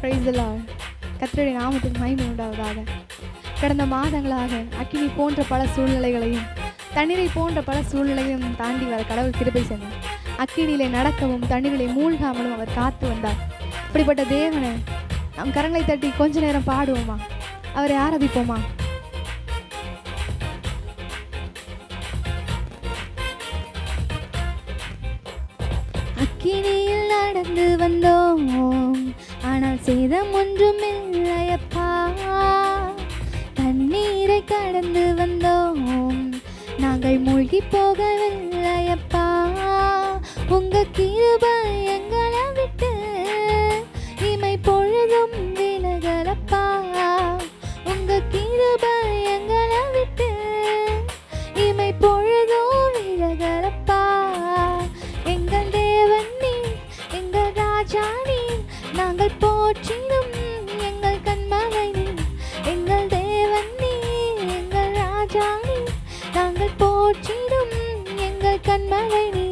Praise the Lord. கர்த்தருடைய நாமத்துக்கு மகிமை உண்டாவதாக. கடந்த மாதங்களாக அக்கினி போன்ற பல சூழ்நிலைகளையும் தண்ணீரை போன்ற பல சூழ்நிலைகளையும் தாண்டி வர கடவுள் கிருபை செய்தார். அக்கினியிலே நடக்கவும் தண்ணீரிலே மூழ்காமலும் அவர் காத்து வந்தார். இப்படிப்பட்ட தேவனை நம் கரங்களை தட்டி கொஞ்ச நேரம் பாடுவோமா? அவரை ஆராதிப்போமா? அக்கினியில் நடந்து வந்தோம், ஆனால் சேதம் ஒன்றும் இல்லையப்பா. தண்ணீரை கடந்து வந்தோம், நாங்கள் மூழ்கி போகவில்லையப்பா. உங்க கிருபை எங்களை விட்டு இமை பொழுதும் விலகலப்பா. உங்க கிருபை எங்களை விட்டு இமை பொழுதும் விலகலப்பா. எங்கள் தேவன் நீ, எங்கள் ராஜா நீ, நாங்கள் போற்றிடும் எங்கள் கண்மலை நீ. எங்கள் தேவன் நீ, எங்கள் ராஜா நீ, நாங்கள் போற்றிடும் எங்கள் கண்மலை நீ.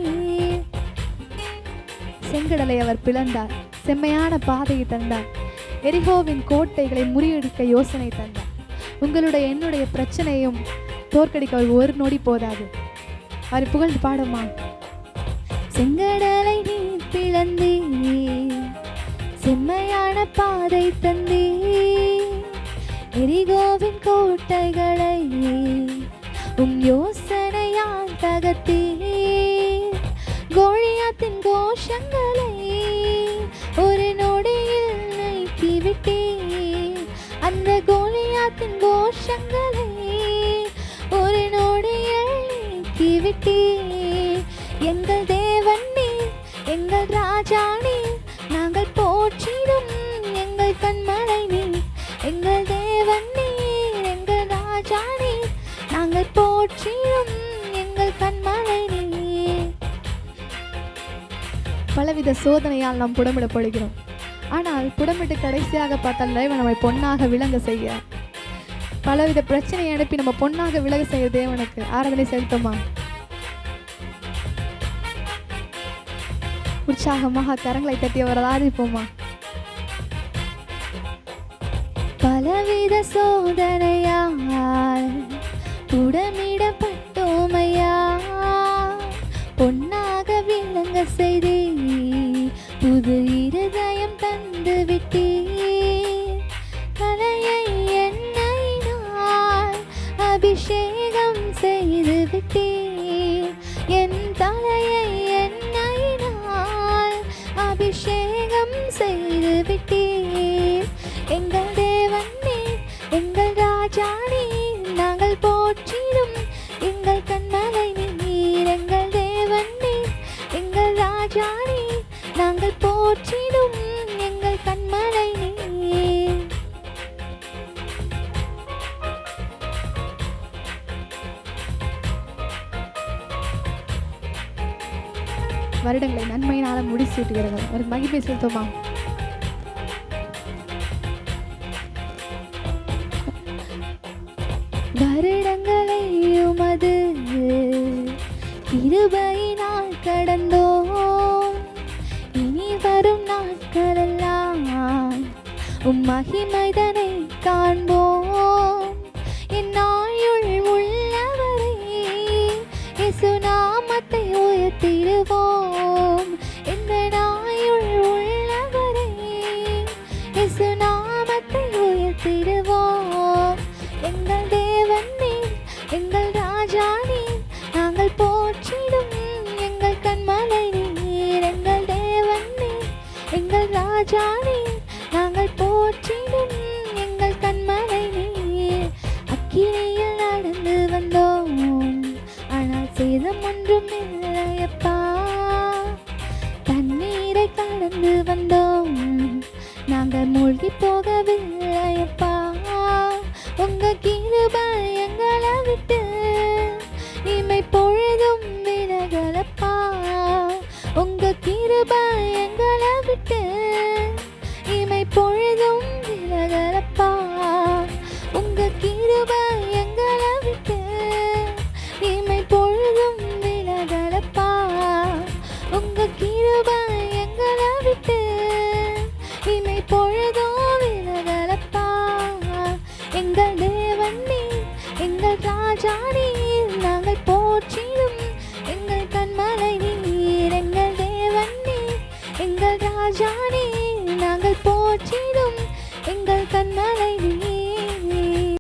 செங்கடலை அவர் பிளந்தார், செம்மையான பாதையை தந்தார், எரிகோவின் கோட்டைகளை முறியடிக்க யோசனை தந்தார். உங்களுடைய என்னுடைய பிரச்சனையும் தோற்கடிக்க அவர் ஒரு நொடி போதாது. அவர் புகழ்ந்து பாடுமா? செங்கடலை நீ பிளந்தீ, செம்மையான பாதை தந்தீ, எரிகோவின் கோட்டைகளை யோசனையால் தகர்த்தீ. கோலியாத்தின் கோஷங்களை ஒரு நொடியில் நீக்கிவிட்டீ. அந்த கோலியாத்தின் கோஷங்களை ஒரு நொடியில் நீக்கிவிட்டீ. எங்கள் தேவன் நீ, எங்கள் ராஜா நீ, நாங்கள் போற்றிடும் எங்கள் கண்மலை நீ. எங்கள் தேவன் நீ, எங்கள் ராஜா நீ, நாங்கள் போற்றிடும் எங்கள் கண்மலை நீ. பலவித சோதனையால் நாம் புடமிடப்படுகிறோம். ஆனால் புடமிட்டு கடைசியாக பார்த்தால் தேவன் நம்மை பொன்னாக விளங்க செய்ய, பலவித பிரச்சனையை அனுப்பி நம்ம பொன்னாக விலக செய்ய தேவனுக்கு ஆராதனை செலுத்துமா? உற்சாகமாக கரங்களை தட்டி அவர் ஆராதிப்போமா? பலவித சோதனையால் புடமிடப்பட்டோமையா, பொன்னாக விளங்க செய்தே, புது இருதயம் தந்து விட்டே. தலையை எண்ணெயினால் அபிஷேகம் செய்து விட்டே. என் தலையை எண்ணெயினால் அபிஷேகம் செய்து விட்டே. எங்கள் தேவன் நீ, எங்கள் ராஜா நீ, நாங்கள் போற்றிடும் எங்கள் கண்மலை நீர். எங்கள் தேவன் நீ, எங்கள் ராஜா நீ, நாங்கள் போற்றிடும் எங்கள் கண்மலை நீர். வருடங்களை நன்மையினால முடிசூட்டுகிறது. ஒரு மகிமை செலுத்துமா? வருடங்களை உமது கிருபையினால் கடந்தோம், இனி வரும் நாட்களெல்லாம் உம் மகிமைதனை காண்போம். என் ஆயுள் உள்ளவரை இயேசு நாமத்தை உயர்த்திடுவோம். எந்த ஆயுள் உள்ளவரை இயேசு நாமத்தை உயர்த்திடுவோம். எங்கள் தேவன் நீ, எங்கள் ராஜா நீ, நாங்கள் போற்றிடும் எங்கள் கண்மலை நீர். எங்கள் தேவன் நீ, எங்கள் ராஜா நீ, நாங்கள் போற்றிடும் எங்கள் கண்மலை நீர். அக்கினியில் நடந்து வந்தோம், ஆனால் சேதம் ஒன்றும் இல்லையப்பா. தண்ணீரை கடந்து வந்தோம், நாங்கள் மூழ்கி போகவில்லையப்பா. உங்க கிருபை எங்களை விட்டு இமை பொழுதும் விலகலப்பா. உங்க கிருபை எங்களை விட்டு இமை பொழுதும் விலகலப்பா. உங்க கிருபை எங்களை விட்டு இமை பொழுதும் விலகலப்பா. உங்க கிருபை எங்களை விட்டு ஜாடி